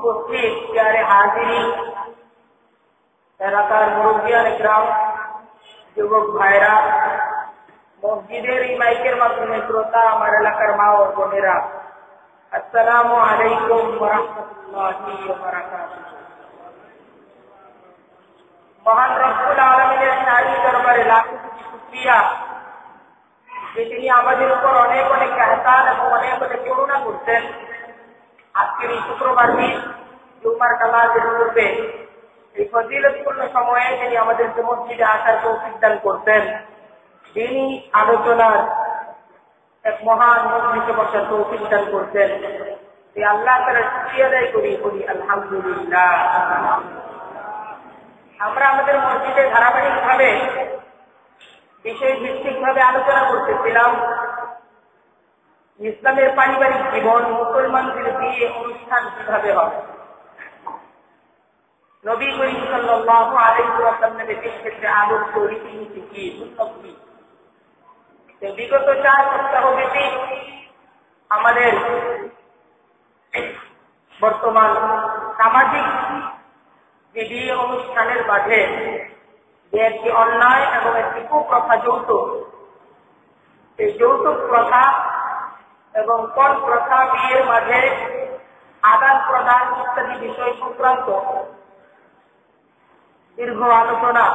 উপস্থিত প্যারে হাজিরিন, এলাকার মুরব্বিয়ান ইকরাম, যুবক ভাইরা, মসজিদের এই মাইকের মাধ্যমে শ্রোতা আমার এলাকার মা ও বোনেরা, আসসালামু আলাইকুম ওয়া রাহমাতুল্লাহি ওয়া বারাকাতুহু। মহান রব্বুল আলামিনের শাহী দরবারে লাখো কোটি শুকরিয়া যে তিনি আমাদের উপর অনেক অনেক এহসান এবং অনেক অনেক করুণা করছেন। আজকের এই শুক্রবার দিন জুমার নামাজের পূর্বে এই ফজিলতপূর্ণ সময়ে তিনি আমাদেরকে মসজিদে আসার তৌফিক দান করতেন, তিনি আলোচনার এক মহান মজলিসে বসার তৌফিক দান করতেন। এই আল্লাহ তাআলার শুকরিয়া আদায় করি আলহামদুলিল্লাহ। আমরা আমাদের মসজিদে ধারাবাহিকভাবে বিষয় ভিত্তিকভাবে আলোচনা করতেছিলাম ইসলামের পারিবারিক জীবন, মুসলমানদের বিয়ে অনুষ্ঠান কিভাবে হবে। নবী করিম সাল্লাল্লাহু আলাইহি ওয়াসাল্লামের ক্ষেত্রে আদর্শ রীতিনীতি কি, সুন্নাত কি। বিগত 4 সপ্তাহ ব্যাপী আমাদের বর্তমান সামাজিক যে বিয়ে অনুষ্ঠানের মাঝে যে একটি অন্যায় এবং একটি কুপ্রথা যৌতুক, এই যৌতুক প্রথা এবং পণ প্রথা, বিয়ের মাঝে আদান প্রদান ইত্যাদি বিষয় সংক্রান্ত দীর্ঘ আলোচনা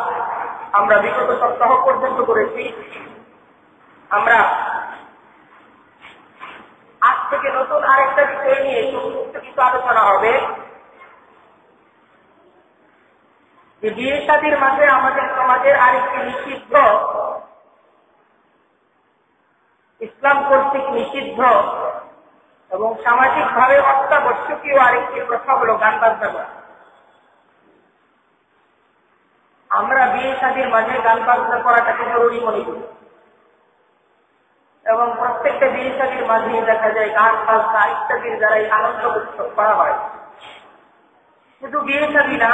আমরা বিগত সপ্তাহ পর্যন্ত করেছি। আমরা আজ থেকে নতুন আরেকটা বিষয় নিয়ে সংক্ষিপ্ত কিছু আলোচনা হবে যে বিয়ে শাদীর মাঝে আমাদের সমাজের আরেকটি নিষিদ্ধ, ইসলাম কর্তৃক নিষিদ্ধ এবং সামাজিকভাবে অত্যাবশ্যকীয় আরেকটি প্রথা হল গান বাজনা করা। আমরা বিয়ে শাদীর মাঝে গান বাজনা করাটাকে জরুরি মনে করি এবং প্রত্যেকটা বিয়ে শাদীর মাঝে দেখা যায় গান বাজনা ইত্যাদির দ্বারাই আনন্দ উৎসব করা হয়। শুধু বিয়ে শাদী না,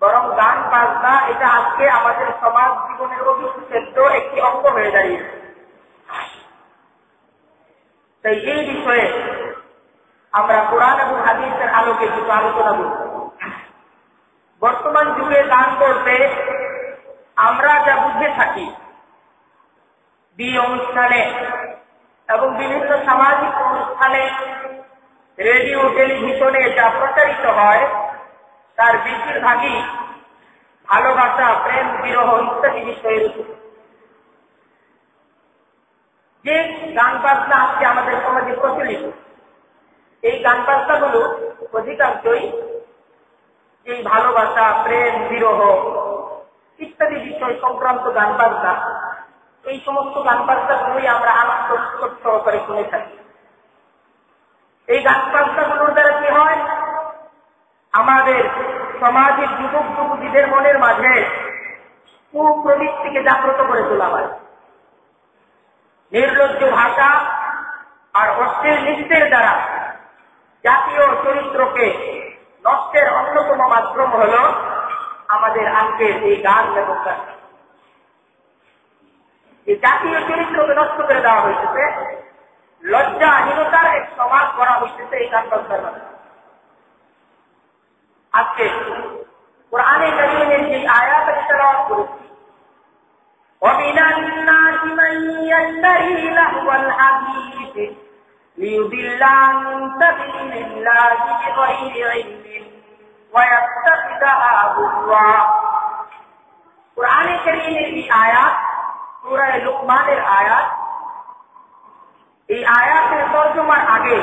বরং গান বাজনা এটা আজকে আমাদের সমাজ জীবনের অবিচ্ছেদ্য একটি অঙ্গ হয়ে দাঁড়িয়েছে। তাই এই বিষয়ে আমরা কোরআন এবং হাদিসের আলোকে কিছু আলোচনা করব। বর্তমান যুগে গান বলতে আমরা যা বুঝে থাকি, বিয়ে অনুষ্ঠানে এবং বিভিন্ন সামাজিক অনুষ্ঠানে, রেডিও টেলিভিশনে যা প্রচারিত হয় তার বেশিরভাগই ভালোবাসা, প্রেম, বিরহ ইত্যাদি বিষয়ের উপর। যে গান বাজনা আজকে আমাদের সমাজে প্রচলিত, এই গান বাজনাগুলো অধিকাংশই যে ভালোবাসা, প্রেম, বিরহ ইত্যাদি বিষয় সংক্রান্ত গান বাজনা, এই সমস্ত গান বাজনাগুলোই আমরা আনন্দ সহকারে শুনে থাকি। এই গান বাজনাগুলোর দ্বারা কি হয়, আমাদের সমাজের যুবক যুবতীদের মনের মাঝে কুপ্রবৃত্তিকে জাগ্রত করে তোলা হয়। নির্লজ্জ ভাষা আর অশ্লীল নৃত্যের দ্বারা জাতীয় চরিত্রকে নষ্টের অন্যতম মাধ্যম হল আমাদের আজকের এই গান এবং গান। এই জাতীয় চরিত্রকে নষ্ট করে দেওয়া হয়েছে, লজ্জাহীনতার এক সমাজ করা হয়েছে এই গান বাজনার মাধ্যমে। আজকে কোরআনে কারীমের যে আয়াত তেলাওয়াত করেছি, وَمِنَ النَّاسِ مَن يَشْتَرِي لَهْوَ الْحَدِيثِ لِيُضِلَّ عَن سَبِيلِ اللَّهِ بِغَيْرِ عِلْمٍ وَيَتَّخِذَهَا هُزُوًا। কোরআনে কারীমের এই আয়াত সূরা লুকমানের আয়াত। এই আয়াতের তরজমার আগে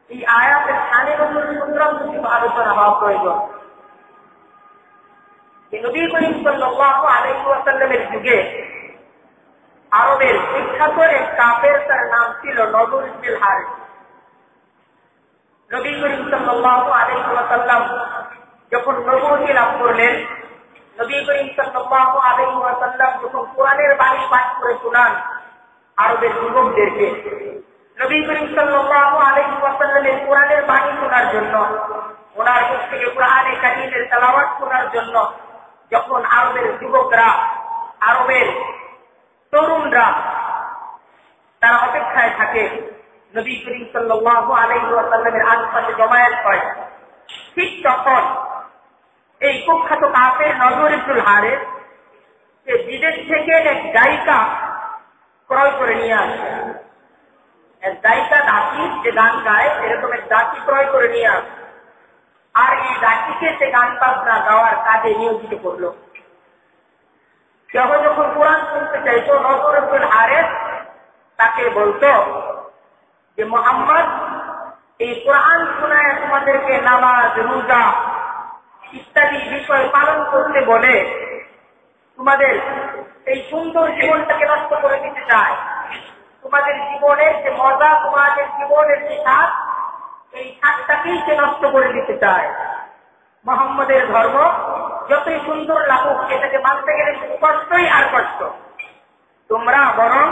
এই আয়াতের শানে নজুল সংক্রান্ত কিছু আলোচনা হওয়া প্রয়োজন। নবী করিম সাল্লাল্লাহু আলাইহি ওয়াসাল্লামের যুগে আরবের বিখ্যাত এক কাফের, তার নাম ছিল নজর ইবনে হারিস। নবী করিম সাল্লাল্লাহু আলাইহি ওয়াসাল্লাম যখন নবুয়তি লাভ করলেন, নবী করিম সাল্লাল্লাহু আলাইহি ওয়াসাল্লাম যখন কোরআনের বাণী পাঠ করে শোনান আরবের যুবকদেরকে, নবী করিম সাল্লাল্লাহু আলাইহি ওয়াসাল্লামের কোরআনের বাণী শোনার জন্য, ওনার মুখ থেকে কোরআনে কারীমের তেলাওয়াত শোনার জন্য যখন আরবের যুবকরা, আরবের তরুণরা তারা অপেক্ষায় থাকে, নবী করিম সাল্লাল্লাহু আলাইহি ওয়াসাল্লামের আশপাশে জমায়েত হয়, ঠিক তখন এই কুখ্যাত কাফের নজর ইবনুল হারিস সে বিদেশ থেকে এক গায়িকা ক্রয় করে নিয়ে আসে। এক গায়িকা দাসী যে গান গায় এরকম এক দাসী ক্রয় করে নিয়ে আসে, আর এই দাসীকে সে গান বাজনা গাওয়ার কাজে নিয়োজিত করলো। কেহ যখন কোরআন শুনতে চাইতো নজর ইবনুল হারিস তাকে বলতো যে মুহাম্মদ এই কোরআন শোনায় তোমাদেরকে নামাজ, রোজা ইত্যাদি বিষয় পালন করতে বলে তোমাদের এই সুন্দর জীবনটাকে নষ্ট করে দিতে চায়। তোমাদের জীবনের যে মজা, তোমাদের জীবনের যে স্বাদ, এই স্বাদটাকেই সে নষ্ট করে দিতে চায়। মুহাম্মদের ধর্ম যতই সুন্দর লাগুক, এটাকে মানতে গেলে শুধু কষ্টই আর কষ্ট। তোমরা বরং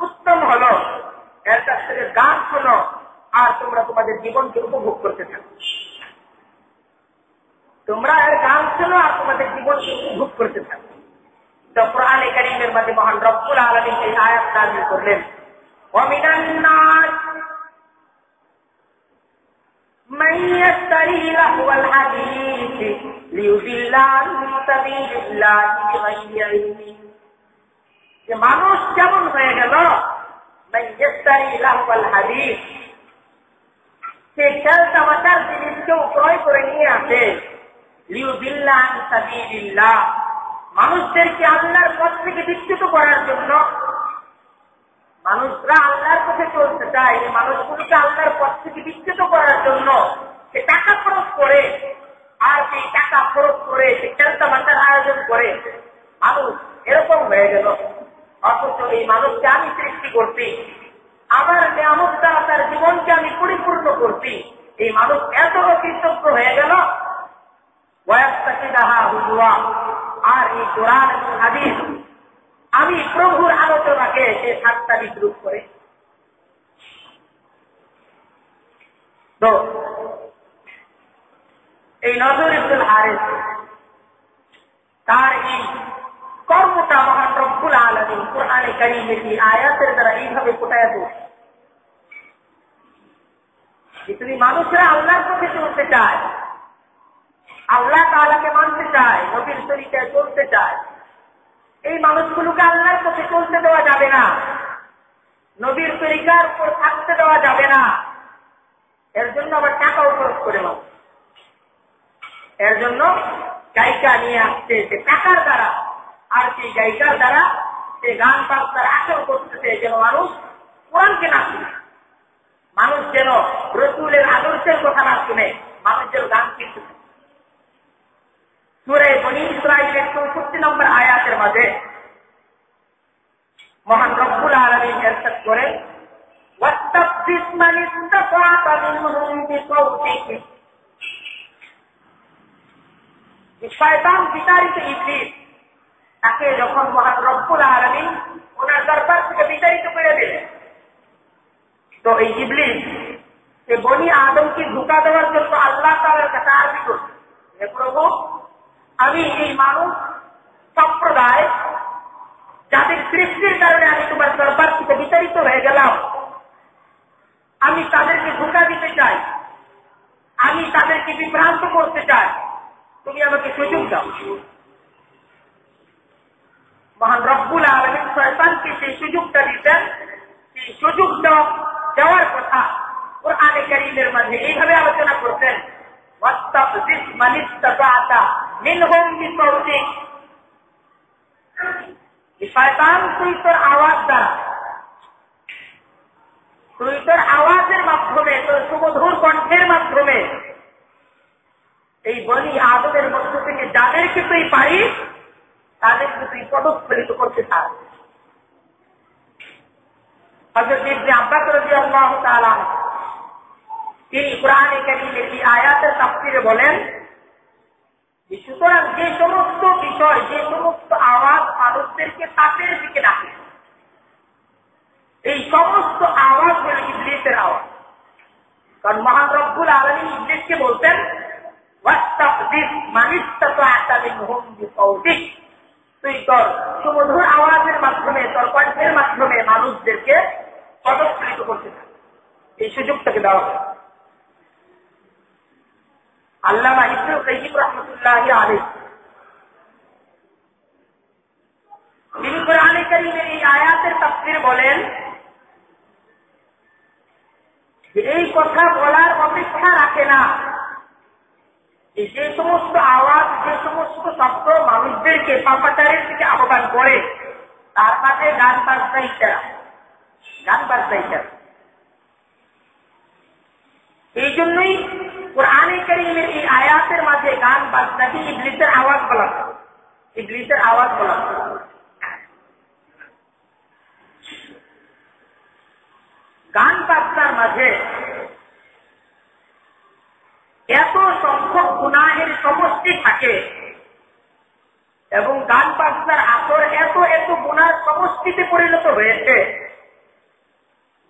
উত্তম হলো এর কাছ থেকে গান শোনো আর তোমরা তোমাদের জীবনকে উপভোগ করতে থাকো। তোমরা এর গান শোনো আর তোমাদের জীবনকে উপভোগ করতে থাকো। তো কোরআনে কারীমের মধ্যে মহান রব্বুল আলামিন এই আয়াত নাযিল করলেন, ওয়া মিনান নাস মান ইয়াশতারি লাহওয়াল হাদীস লিয়ুদিল্লা আন সাবিলিল্লাহি বিগাইরি ইলমিন। যে মানুষ যেমন হয়ে গেল, মান ইয়াশতারি লাহওয়াল হাদীস, সে খেল তামাশার জিনিসকেও ক্রয় করে নিয়ে আসে, লিয়ুদিল্লা আন সাবিলিল্লাহ, মানুষদেরকে আল্লাহর পথ থেকে বিচ্যুত করার জন্য। মানুষরা আল্লাহর পথে চলতে চায়, এই মানুষগুলোকে আল্লাহর পথ থেকে বিচ্যুত করার জন্য সে টাকা খরচ করে, আর সেই টাকা খরচ করে সে খেলতামাশার আয়োজন করে। মানুষ এরকম হয়ে গেল। অথচ এই মানুষকে আমি সৃষ্টি করছি, আমার নিয়ামত দ্বারা তার জীবনকে আমি পরিপূর্ণ করছি। এই মানুষ এত অকৃতজ্ঞ হয়ে গেল, আর এই কোরআন এবং হাদিস আমি প্রভুর আলোচনাকে সে ঠাট্টা বিদ্রুপ করে। তো এই নজর ইবনুল হারিস তার এই কর্মটা মহান রব্বুল আলামিন কোরআনে কারীমের এই আয়াতের দ্বারা এইভাবে ফুটায় তুলছে যে তুমি মানুষরা আল্লাহর পথে চলতে চায়, আল্লাহ তাআলাকে মানতে চায়, নবীর তরিকায় চলতে চায়। এই মানুষগুলোকে আল্লাহর পথে চলতে দেওয়া যাবে না, নবীর তরিকার উপর থাকতে দেওয়া যাবে না। এর জন্য আবার টাকাও খরচ করে নাও। এর জন্য গায়িকা নিয়ে আসছে সে টাকার দ্বারা, আর সেই গায়িকার দ্বারা সে গান বাজনার আসর করতেছে যেন মানুষ কোরআনকে না শুনে, মানুষ যেন রাসূলের আদর্শের কথা না শুনে, মানুষ যেন গান শিখতেছে। সূরা বনী ইসরাঈলের 64 নম্বর আয়াতের মাঝে মহান রব্বুল আলামিন ইরশাদ করেন, ওয়াত্তাফিস মান ইসতাফাতা মিনহুম বিসাওতিক। শয়তান বিতাড়িত ইবলিস, তাকে যখন মহান রব্বুল আলামিন ওনার দরবার থেকে বিতাড়িত করে দিলেন, তো এই ইবলিস সে বনি আদমকে ধোঁকা দেওয়ার জন্য আল্লাহ তাআলার কাছে আরজি করছে, হে প্রভু, আমি এই মানুষ সম্প্রদায় যাদের সৃষ্টির কারণে আমি তোমার দরবার থেকে বিতাড়িত হয়ে গেলাম, আমি তাদেরকে ধোঁকা দিতে চাই, আমি তাদেরকে বিভ্রান্ত করতে চাই, তুমি আমাকে সুযোগ দাও। মহান রব্বুল আলামিন শয়তানকে সেই সুযোগটা দিতেন। সেই সুযোগ দেওয়ার কথা কোরআনে কারীমের মধ্যে এইভাবে আলোচনা করতেন, ওয়াস্তাফজিস মান ইসতাফাতা মিনহুম বিসাওতিক। শয়তান তুই তোর আওয়াজ দ্বারা, তুই তোর আওয়াজের মাধ্যমে, তোর সুমধুর কণ্ঠের মাধ্যমে এই বনি আদমের মধ্য থেকে যাদেরকে তুই পারিস তাদেরকে তুই পদস্খলিত করতে থাক। হযরত ইবনে আব্বাস রাদিয়াল্লাহু তাআলা তিনি কোরআনে কারীমের এই আয়াতের তাফসীরে বলেন, সুতরাং যে সমস্ত বিষয়, যে সমস্ত আওয়াজ মানুষদেরকে পাপের দিকে ডাকে, এই সমস্ত আওয়াজ হল ইবলীসের আওয়াজ। কারণ মহান রব্বুল আলামিন ইবলীসকে বলতেন, ওয়াস্তাফজিস মান ইসতাফাতা মিনহুম বিসাওতিক, তুই তোর সুমধুর আওয়াজের মাধ্যমে, তোর কণ্ঠের মাধ্যমে মানুষদেরকে পদস্খলিত করতে থাক। এই সুযোগটাকে দেওয়া হয়। আল্লামা ইবনুল কাইয়িম রাহমাতুল্লাহি আলাইহি তিনি কোরআনে কারীমের এই আয়াতের তাফসীর বলেন যে এই কথা বলার অপেক্ষা রাখে না যে সমস্ত আওয়াজ, যে সমস্ত শব্দ মানুষদেরকে পাপাচারের দিকে আহ্বান করে তার মাঝে গান বাজনা ইত্যাদি, গান বাজনা ইত্যাদি। এই জন্যই কোরআনে কারীমের এই আয়াতের মাঝে গান বাজনাকে ইবলিসের আওয়াজ বলা হয়, ইবলিসের আওয়াজ বলা হয়। গান বাজনার মাঝে এত সংখ্যক গুনাহের সমষ্টি থাকে এবং গান বাজনার আসর এত এত গুনার সমষ্টিতে পরিণত হয়েছে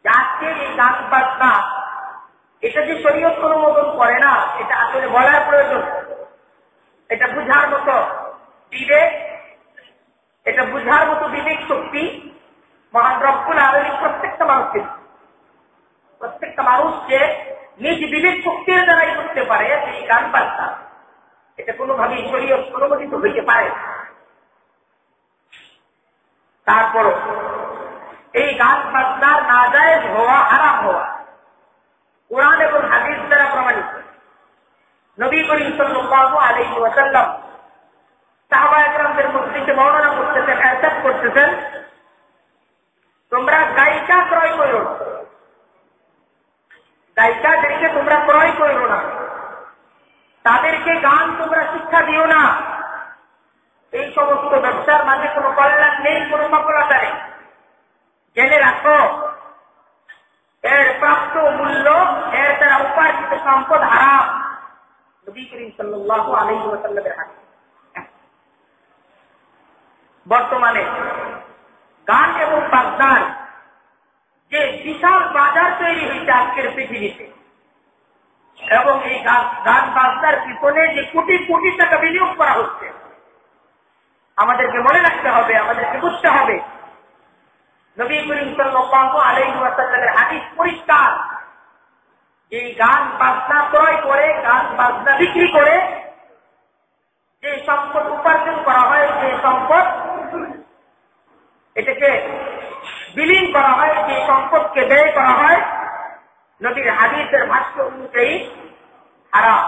যাকে এই গান বাজনা এটা যে শরীয়ত অনুমোদন করে না, এটা আসলে বলার প্রয়োজন। এটা বুঝার মতো বিবেক, এটা বুঝার মতো বিবেক শক্তি মহান রব্বুল আলামিন প্রত্যেকটা মানুষকে নিজ বিবেক শক্তির দ্বারাই করতে পারে। এই গান বাজনা এটা কোনোভাবেই শরীয়ত অনুমোদিত হইতে পারে। তারপর এই গান বাজনার নাজায়েজ হওয়া, হারাম হওয়া কুরআন এবং হাদিস দ্বারা প্রমাণিত। নবী করিম সাল্লাল্লাহু আলাইহি ওয়াসাল্লাম সাহাবায়ে কেরামদের মধ্যে বর্ণনা করতেছেন, ইরশাদ করতেছেন, তোমরা গায়িকা ক্রয় করো না, গায়িকাদেরকে তোমরা ক্রয় করো না, তাদেরকে গান তোমরা শিক্ষা দিও না। এই সমস্ত ব্যবসার মাঝে কোনো কল্যাণ নেই, কোনো সফলতা নেই। জেনে রাখো এর প্রাপ্ত মূল্য, এর দ্বারা উপার্জিত সম্পদ হারাম। নবী করিম সাল্লাল্লাহু আলাইহি ওয়াসাল্লামের হাদিস। বর্তমানে গান এবং বাজনার যে বিশাল বাজার তৈরি হয়েছে আজকের পৃথিবীতে এবং এই গান বাজনার পিছনে যে কোটি কোটি টাকা বিনিয়োগ করা হচ্ছে, আমাদেরকে মনে রাখতে হবে, আমাদেরকে বুঝতে হবে নবী করিম সাল্লাল্লাহু আলাইহি ওয়াসাল্লামের হাদিস পরিষ্কার। এই গান বাজনা ক্রয় করে, গান বাজনা বিক্রি করে যে সম্পদ উপার্জন করা হয়, যে সম্পদ এটাকে বিলীন করা হয়, যে সম্পদকে ব্যয় করা হয়, নবীর হাদিসের ভাষ্য অনুযায়ী হারাম।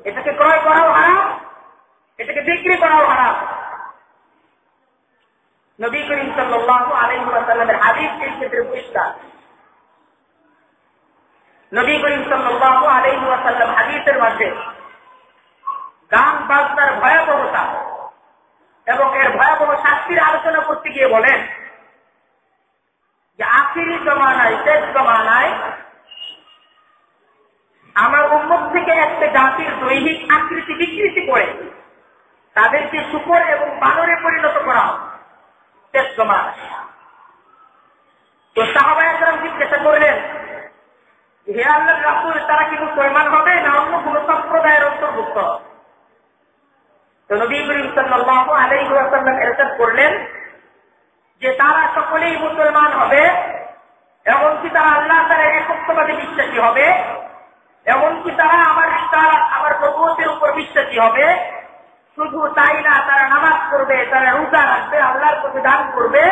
এটাকে ক্রয় করাও হারাম, এটাকে বিক্রি করাও হারাম। নবী করিম সাল্লাল্লাহু আলাইহি ওয়াসাল্লামের হাদিস এই ক্ষেত্রে পরিষ্কার। নবী করিম সাল্লাল্লাহু আলাইহি ওয়াসাল্লাম হাদিসের মধ্যে গান বাজনার ভয়াবহতা এবং এর ভয়াবহ শাস্তির আলোচনা করতে গিয়ে বলেন যে আখিরি জমানায়, শেষ জমানায় আমার উম্মত থেকে একটা জাতির দৈহিক আকৃতি বিকৃতি করে তাদেরকে শূকর এবং বানরে পরিণত করা হবে শেষ জমানায়। তো সাহাবায়ে কেরাম জিজ্ঞাসা করলেন, হে আল্লাহর রাসূল, তারা কি মুসলমান হবে না অন্য কোন সম্প্রদায়ের অন্তর্ভুক্ত? তো নবী করিম সাল্লাল্লাহু আলাইহি ওয়াসাল্লাম ইরশাদ করলেন যে তারা সকলেই মুসলমান হবে, এমনকি তারা আল্লাহ তাআলার একত্ববাদে বিশ্বাসী হবে, এমনকি তারা আমার নবুয়তের উপর বিশ্বাসী হবে। শুধু তাই না, তারা নামাজ পড়বে, তারা রোজা রাখবে, আল্লাহর প্রতি দান করবে,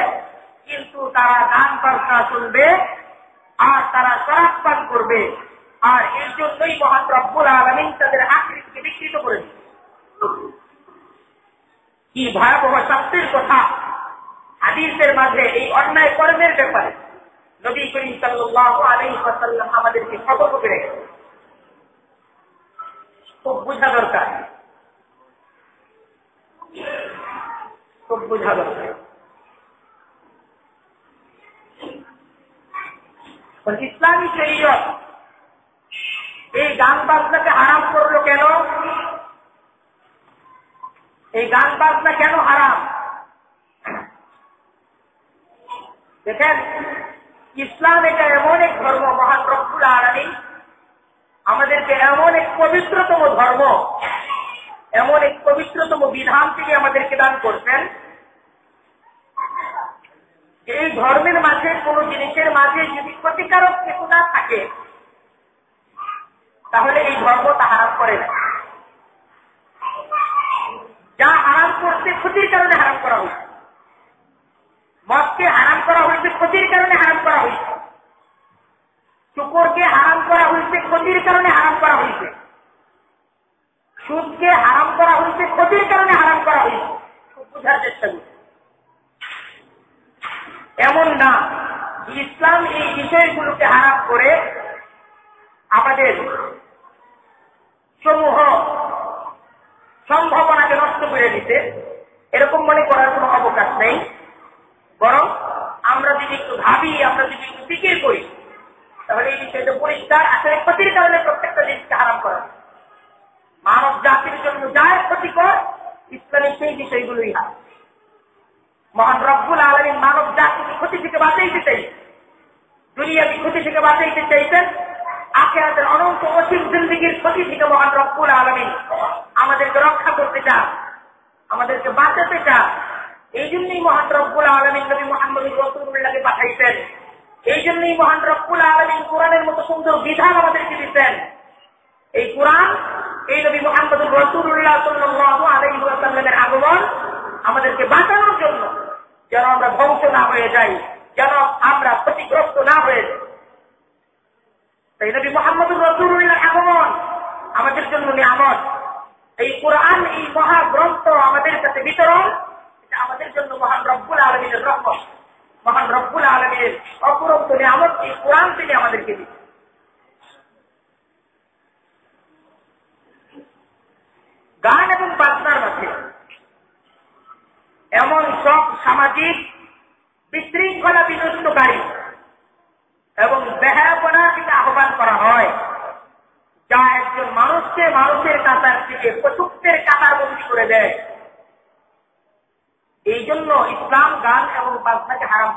কিন্তু তারা গান বাজনা শুনবে আর তারা শরাব পান করবে। আর এর জন্যই মহান রব্বুল আলামিন তাদের আকৃতিকে বিকৃত করে দিয়েছে। কি ভয়াবহ শাস্তির কথা হাদিসের মাঝে এই অন্যায় কর্মের ব্যাপারে নবী করিম সাল্লাল্লাহু আলাইহি ওয়াসাল্লাম আমাদেরকে সতর্ক করে গেছেন। খুব বোঝা দরকার, খুব বোঝা দরকার। ইসলামী শরীয়ত এই গান বাজনাকে হারাম করলো কেন? এই গান বাজনা কেন হারাম? দেখেন, ইসলাম এটা এমন এক ধর্ম, মহান রব্বুল আলামিন আমাদেরকে এমন এক পবিত্রতম ধর্ম, এমন এক পবিত্রতম বিধান থেকে আমাদেরকে দান করছেন এই ধর্মের মাঝে কোন জিনিসের মাঝে যদি ক্ষতিকারক কিছু না থাকে তাহলে এই ধর্ম তা হারাম করে না। যা হারাম করছে ক্ষতির কারণে হারাম করা হয়েছে। মদকে হারাম করা হয়েছে ক্ষতির কারণে হারাম করা হয়েছে। শুকরকে হারাম করা হয়েছে ক্ষতির কারণে হারাম করা হয়েছে। সুদকে হারাম করা হয়েছে ক্ষতির কারণে হারাম করা হয়েছে। বুঝার চেষ্টা করুন। এমন না ইসলাম এই বিষয়গুলোকে হারাম করে আমাদের সমূহ সম্ভাবনাকে নষ্ট করে দিতে, এরকম মনে করার কোনো অবকাশ নেই। বরং আমরা যদি একটু ভাবি, আমরা যদি একটু ফিকির করি, তাহলে এই বিষয়টা পরিষ্কার। আসলে ক্ষতির কারণে প্রত্যেকটা জিনিসকে হারাম করা, মানব জাতির জন্য যা ক্ষতিকর, ইসলামের সেই বিষয়গুলোই হারাম। মহান রব্বুল আলামিন মানব জাতিকে ক্ষতি থেকে বাঁচাইতে চাই, দুনিয়াবি ক্ষতি থেকে বাঁচাইতে চাইছেন। আখিরাতের অনন্ত অসীম জিন্দেগীর ক্ষতি থেকে মহান রব্বুল আলামিন আমাদেরকে রক্ষা করতে চান, আমাদেরকে বাঁচাতে চান। এই জন্যই মহান রব্বুল আলামিন নবী মুহাম্মদুর রাসূলুল্লাহকে পাঠাইছেন। এই জন্যই মহান রব্বুল আলামিন কোরআনের মতো সুন্দর বিধান আমাদেরকে দিচ্ছেন। এই কোরআন, এই নবী মুহাম্মদুর রাসূলুল্লাহ সাল্লাল্লাহু আলাইহি ওয়াসাল্লামের আগমন আমাদেরকে বাঁচানোর জন্য, যেন আমরা ধ্বংস না হয়ে যাই, যেন আমরা ক্ষতিগ্রস্ত না হয়ে যাই। তাই নবী মুহাম্মদুর রাসূলুল্লাহর আগমন আমাদের জন্য নিয়ামত। এই কোরআন, এই মহাগ্রন্থ আমাদের কাছে বিতরণ, এটা আমাদের জন্য মহান রব্বুল আলামিনের রহমত, মহান রব্বুল আলামিনের অপরন্ত নিয়ামত। এই কোরআন তিনি আমাদেরকে দিচ্ছেন। গান এবং বাজনার মাঝে এমন সব সামাজিক বিশৃঙ্খলা বিনষ্টকারী এবং বেহায়াপনার দিকে আহ্বান করা হয়, যা একজন মানুষকে মানুষের কাতার থেকে পশুত্বের কাতার বন্দী করে দেয়। এই জন্য ইসলাম গান এবং বাজনাকে হারাম।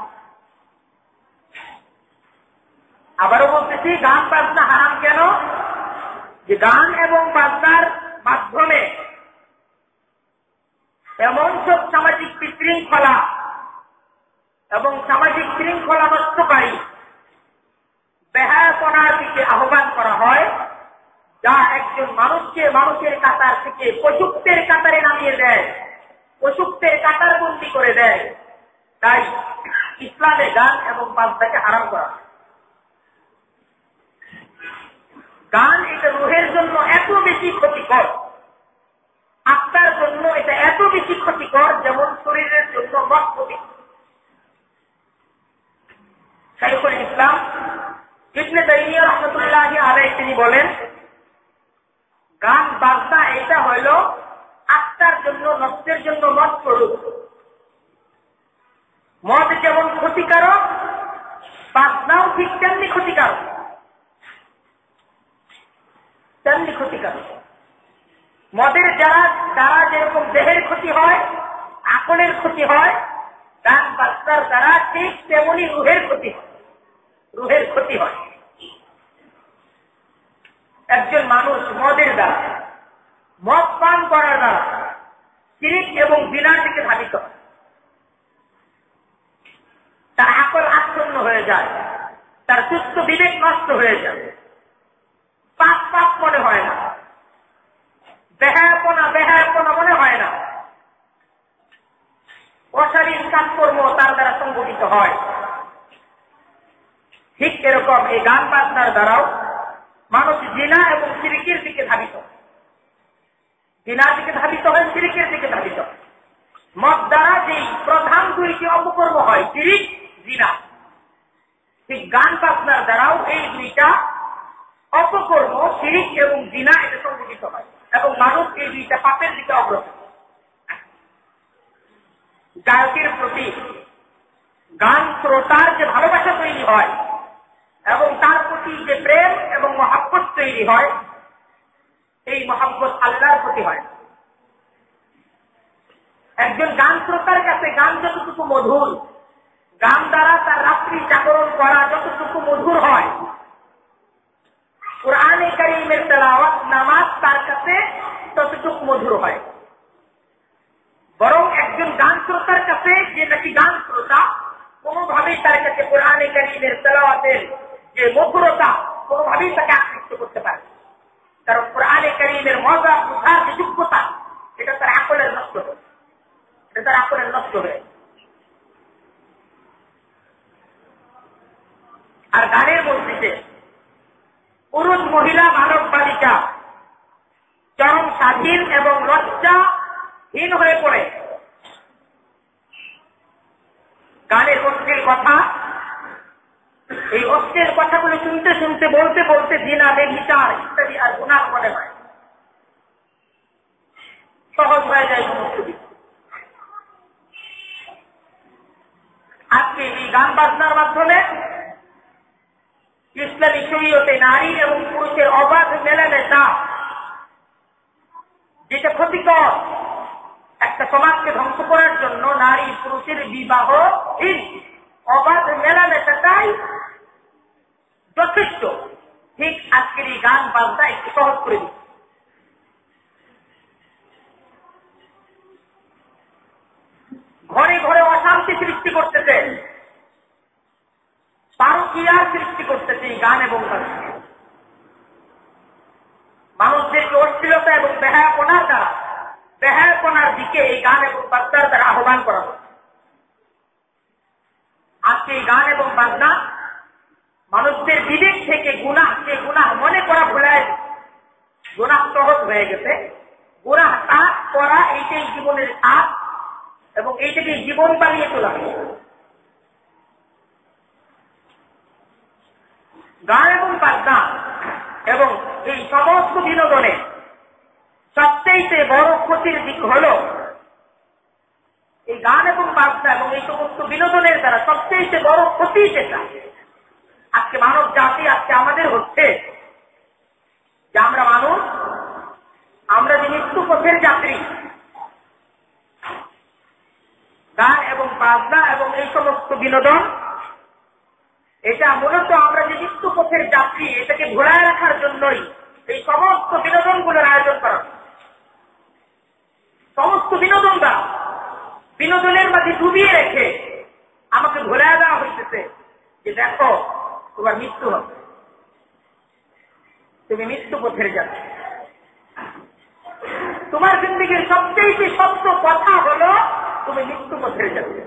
আবারও বলতেছি, গান বাজনা হারাম কেন? যে গান এবং বাজনার মাধ্যমে এমন সব সামাজিক বিশৃঙ্খলা এবং সামাজিক শৃঙ্খলা নষ্টকারী বেহায়াপনার দিকে আহ্বান করা হয়, যা একজন মানুষকে মানুষের কাতার থেকে পশুত্বের কাতারে নামিয়ে দেয়, পশুত্বের কাতার বন্দী করে দেয়। তাই ইসলামে গান এবং বাজনাকে হারাম করা। গান এটা রুহের জন্য এত বেশি ক্ষতিকর, আত্মার জন্য এটা এত বেশি ক্ষতিকর, যেমন শরীরের জন্য মদ ক্ষতিকর। শাইখুল ইসলাম ইবনে তাইমিয়া রাহমাতুল্লাহি আলাইহি তিনি বলেন, গান বাজনা এটা হইল আত্মার জন্য, নষ্টের জন্য মদ স্বরূপ। মদ যেমন ক্ষতিকারক, বাজনাও ঠিক তেমনি ক্ষতিকারক, তেমনি ক্ষতিকারক। মদের দ্বারা যেরকম দেহের ক্ষতি হয়, আকলের ক্ষতি হয়, গান বাজনার দ্বারা ঠিক তেমনি রুহের ক্ষতি হয়, রুহের ক্ষতি হয়। একজন মানুষ মদের দ্বারা, মদ পান করার দ্বারা শিরক এবং বিনার দিকে ধাবিত হয়। তার আকল আচ্ছন্ন হয়ে যায়, তার সুস্থ বিবেক নষ্ট হয়ে যায়, পাপ পাপ মনে হয় না, বেহায়াপনা মনে হয় না, অশালীন কাজকর্ম তার দ্বারা সংগঠিত হয়। ঠিক এরকম এই গান বাজনার দ্বারাও মানুষ জিনা এবং শিরকের দিকে ধাবিত, জিনার দিকে ধাবিত হয়, শিরকের দিকে ধাবিত। মদ দ্বারা যেই প্রধান দুইটি অপকর্ম হয়, শিরক, জিনা, ঠিক গান বাজনার দ্বারাও এই দুইটা অপকর্ম, শিরক এবং জিনা, এটা সংগঠিত হয় এবং মানুষ এই দুইটা পাপের দিকে অগ্রসর। গায়কের প্রতি গান শ্রোতার যে ভালোবাসা তৈরি হয় এবং তার প্রতি যে প্রেম এবং মহাব্বত তৈরি হয়, এই মহাব্বত আল্লাহর প্রতি হয়। একজন গান শ্রোতার কাছে গান যতটুকু মধুর, গান দ্বারা তার রাত্রি জাগরণ করা যতটুকু মধুর হয়, কুরআনে কারীমের তেলাওয়াত, নামাজ তার কাছে ততটুকু মধুর হয়। বরং একজন গান শ্রোতার কাছে, যে নাকি গান শ্রোতা, কোনোভাবেই তার কাছে কোরআনে কারীমের তেলাওয়াতের যে মধুরতা কোনোভাবেই তাকে আকৃষ্ট করতে পারে, কারণ কোরআনে কারীমের মজা বোঝার যে যোগ্যতা এটা তার আকলের নষ্ট হয়, এটা তার আকলের নষ্ট হয়। আর গানের মসজিদে পুরুষ মহিলা মানব বালিকা চরম স্বাধীন এবং লজ্জাহীন হয়ে পড়ে। গানের অশ্লীল কথা, এই অশ্লীল কথাগুলো শুনতে শুনতে বলতে বলতে জিনা বেবিচার ইত্যাদি আর গুনাহ মনে হয়, সহজ হয়ে যায় সমস্ত কিছু। আজকে এই গান বাজনার মাধ্যমে ইসলামী শরীয়তে নারী এবং পুরুষের অবাধ মেলামেশা যেটা ক্ষতিকর, একটা সমাজকে ধ্বংস করার জন্য নারী পুরুষের বিবাহহীন অবাধ মেলামেশাটাই যথেষ্ট। ঠিক আজকের এই গান বাজনা একটু সহজ করে দিচ্ছে। ঘরে ঘরে অশান্তি সৃষ্টি করতেছে, পারকিয়ার সৃষ্টি করতেছে এই গান এবং বাজনা। মানুষদেরকে অশ্লীলতা এবং বেহায়াপনার দিকে এই গান এবং বাজনার দ্বারা আহ্বান করা হচ্ছে। আজকে এই গান এবং বাজনা মানুষদের বিবেক থেকে গুনাহকে গুনাহ মনে করা ভুলায়, গুনাহ সহজ হয়ে গেছে। গুনাহ কাজ করা এইটাই জীবনের কাজ এবং এইটাকে জীবন বানিয়ে তোলা। গান এবং বাজনা এবং এই সমস্ত বিনোদনে সবচেয়ে বড় ক্ষতির দিক হল এই গান এবং বাজনা এবং এই সমস্ত বিনোদনের দ্বারা সবচেয়ে বড় ক্ষতি যেটা আজকে মানব জাতি, আজকে আমাদের হচ্ছে যে আমরা মানুষ, আমরা যে মৃত্যু পথের যাত্রী। গান এবং বাজনা এবং এই সমস্ত বিনোদন এটা মূলত আমরা যে মৃত্যু পথের যাত্রী এটাকে ভোলায় রাখার জন্যই এই সমস্ত বিনোদনগুলোর আয়োজন করা। সমস্ত বিনোদনের মাঝে ডুবিয়ে রেখে আমাকে ভোলায় দেওয়া হইতেছে যে দেখো তোমার মৃত্যু হবে, তুমি মৃত্যু পথের যাত্রী। তোমার জিন্দেগীর সবচেয়ে সত্য কথা হলো তুমি মৃত্যু পথের যাত্রী।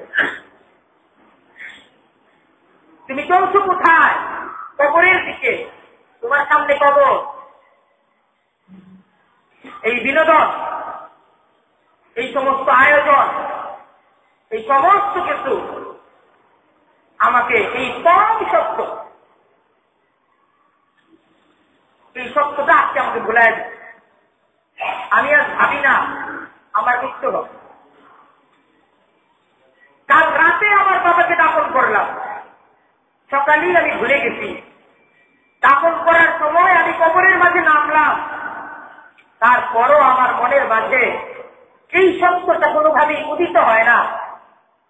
তুমি চলছো কোথায়? কবরের দিকে। তোমার সামনে কবর। এই বিনোদন, এই সমস্ত আয়োজন, এই সমস্ত কিছু আমাকে এই পরম সত্য, এই সত্যটা আজকে আমাকে ভুলায় দেয়। আমি আর ভাবি না আমার মৃত্যু হবে। কাল রাতে আমার বাবাকে দাফন করলাম, সকালেই আমি ভুলে গেছি। দাফন করার সময় আমি কবরের মাঝে নামলাম, তারপরও আমার মনের মাঝে এই সত্যটা কোনোভাবেই উদিত হয় না।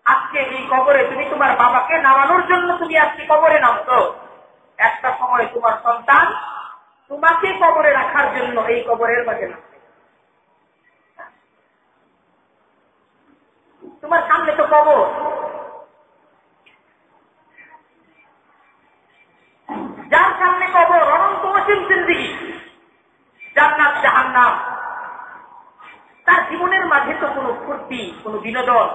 আজকে এই কবরে তুমি তোমার বাবাকে নামানোর জন্য তুমি আজকে কবরে নামছো, একটা সময় তোমার সন্তান তোমাকে কবরে রাখার জন্য এই কবরের মাঝে নামবে। তোমার সামনে তো কবর। যার সামনে কবর, অনন্ত অসীম জিন্দেগি, জান্নাত জাহান্নাম, তার জীবনের মাঝে তো কোনো ফুর্তি, কোনো বিনোদন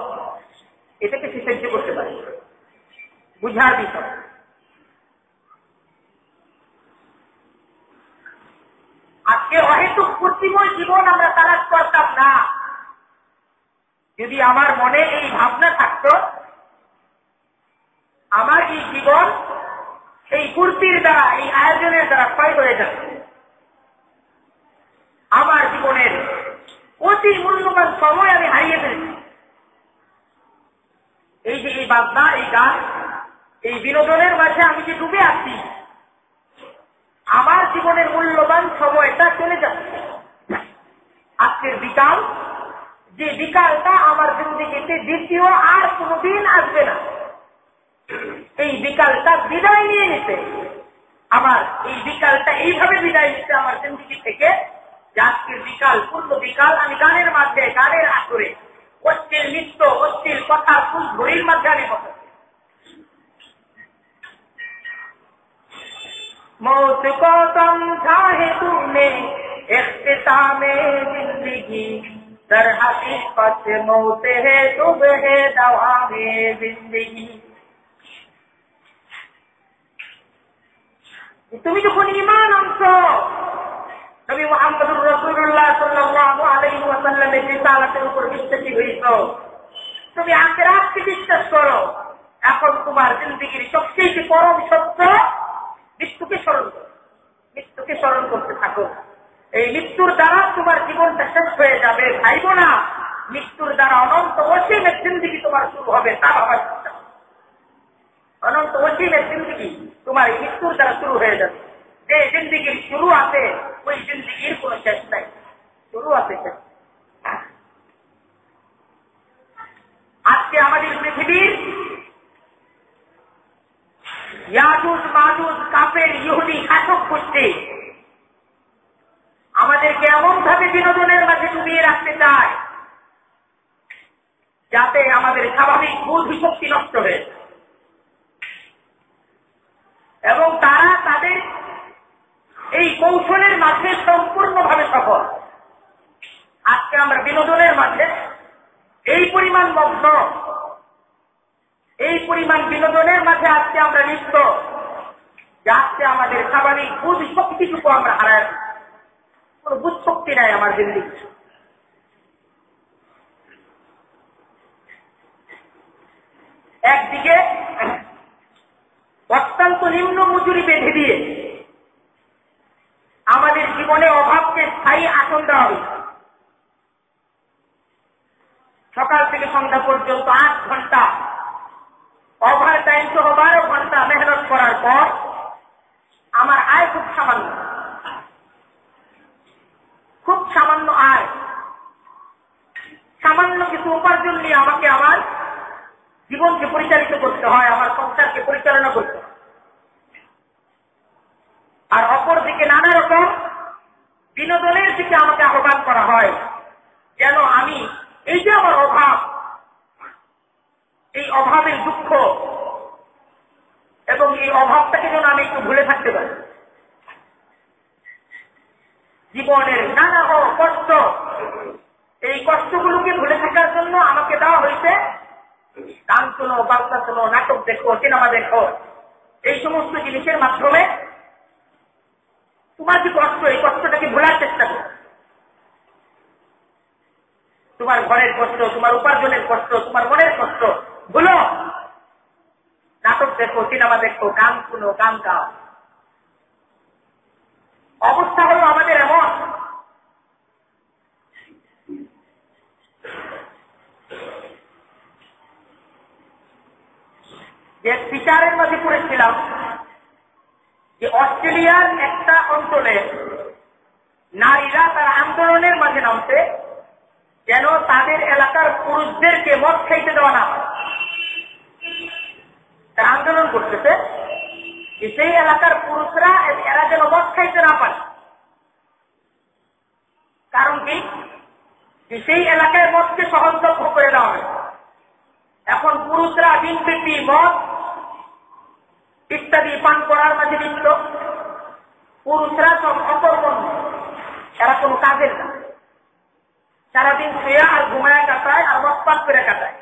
এটাকে সে সহ্য করতে পারে, বুঝার বিষয়। আজকে অহেতুক ফুর্তিময় জীবন আমরা তালাশ করতাম না যদি আমার মনে এই ভাবনা থাকত আমার এই জীবন এই ফুর্তির দ্বারা, এই আয়োজনের দ্বারা ক্ষয় হয়ে যাচ্ছে। আমার জীবনের অতি মূল্যবান সময় আমি হারিয়ে ফেলছি। এই যে এই বাজনা, এই গান, এই বিনোদনের মাঝে আমি যে ডুবে আছি, আমার জীবনের মূল্যবান সময়টা চলে যাচ্ছে। আজকের বিকাল, যে বিকালটা আমার জিন্দেগিতে দ্বিতীয় আর কোনদিন আসবে না, এই বিকালটা বিদায় নিয়ে নিতে, আমার এই বিকালটা এইভাবে বিদায় নিতে আমার জিন্দেগি থেকে, যে আজকের বিকাল, পূর্ণ বিকাল আমি গানের মাঝে, গানের আসরে, অশ্লীল নৃত্য, অশ্লীল কথা, ফুল ঘড়ির মাঝে আমি বসাচ্ছি। मौत को समझा है तूने इख्तितामे जिंदगी, दर हकीकत मौत है सुबह दवामे जिंदगी। তুমি যখন ঈমান আনছো, নবী মুহাম্মদুর রাসূলুল্লাহ সাল্লাল্লাহু আলাইহি ওয়াসাল্লামের রিসালাতের উপর বিশ্বাসী হইছো, তুমি আখিরাতকে বিশ্বাস করো, এখন তোমার জিন্দেগীর সবচেয়ে পরম সত্য মৃত্যুকে স্মরণ করো, মৃত্যুকে স্মরণ করতে থাকো। এই মৃত্যুর দ্বারা তোমার জীবনটা শেষ হয়ে যাবে, ভাইব না মৃত্যুর দ্বারা অনন্ত অসীমের জিন্দেগি তোমার শুরু হবে, তা ভাবার চেষ্টা করো। অনন্ত অসীমের জিন্দেগি তোমার এই মৃত্যুর দ্বারা শুরু হয়ে যাবে। যে জিন্দেগির শুরু আছে ওই জিন্দেগির কোন শেষ নাই, শুরু আছে শেষ। আজকে আমাদের পৃথিবীর ইয়াজুজ মাজুজ কাফের ইহুদি শাসক গোষ্ঠী আমাদেরকে এমন ভাবে বিনোদনের মাঝে ডুবিয়ে রাখতে চায় যাতে আমাদের স্বাভাবিক বুদ্ধি শক্তি নষ্ট হয়ে, এবং তারা তাদের এই কৌশলের মাঝে সম্পূর্ণভাবে সফল। আজকে আমরা বিনোদনের মাঝে এই পরিমাণ মগ্ন, এই পরিমাণ বিনোদনের মাঝে আজকে আমরা লিপ্ত যে আজকে আমাদের স্বাভাবিক বুধ শক্তিটুকু আমরা হারাই, কোন বুধ শক্তি নাই আমার জিন্দেগি। একদিকে অত্যন্ত নিম্ন মজুরি বেঁধে দিয়ে আমাদের জীবনে অভাবকে স্থায়ী আসন দেওয়া হয়েছে। সকাল থেকে সন্ধ্যা পর্যন্ত 8 ঘন্টা ওভার টাইম সহ 12 ঘন্টা মেহনত করার পর আমার আয় খুব সামান্য, খুব সামান্য আয়, সামান্য কিছু উপার্জন নিয়ে আমাকে আমার জীবনকে পরিচালিত করতে হয়, আমার সংসারকে পরিচালনা করতে হয়। আর অপরদিকে নানা রকম বিনোদনের দিকে আমাকে আহ্বান করা হয় যেন আমি এই যে আমার অভাব, এই অভাবের দুঃখ এবং এই অভাবটাকে যেন আমি একটু ভুলে থাকতে পারি। জীবনের নানা কষ্ট, এই কষ্টগুলোকে ভুলে থাকার জন্য আমাকে দেওয়া হয়েছে গান শোনো, বাংলা শোনো, নাটক দেখো, সিনেমা দেখো, এই সমস্ত জিনিসের মাধ্যমে তোমার যে কষ্ট, এই কষ্টটাকে ভোলার চেষ্টা করো। তোমার ঘরের কষ্ট, তোমার উপার্জনের কষ্ট, তোমার মনের কষ্ট ভুলো, নাটক দেখো, সিনেমা দেখো, গান শুনো, গান গাও। অবস্থা হলো আমাদের এমন যে বিচারের মাঝে পড়েছিলাম যে অস্ট্রেলিয়ার একটা অঞ্চলে নারীরা তার আন্দোলনের মাঝে নামছে যেন তাদের এলাকার পুরুষদেরকে মদ খাইতে দেওয়া না হয়। তারা আন্দোলন করতেছে যে সেই এলাকার পুরুষরা এরা যেন মদ খাইতে না পারে। কারণ কি, যে সেই এলাকায় মদকে সহজলভ্য করে দেওয়া হয়। এখন পুরুষরা দিনব্যাপী মদ ইত্যাদি পান করার মাঝে লিপ্ত, পুরুষরা সব অকর্মণ্য, এরা কোনো কাজের না, সারাদিন শুয়ে আর ঘুমায় কাটায় আর মদ পান করে কাটায়।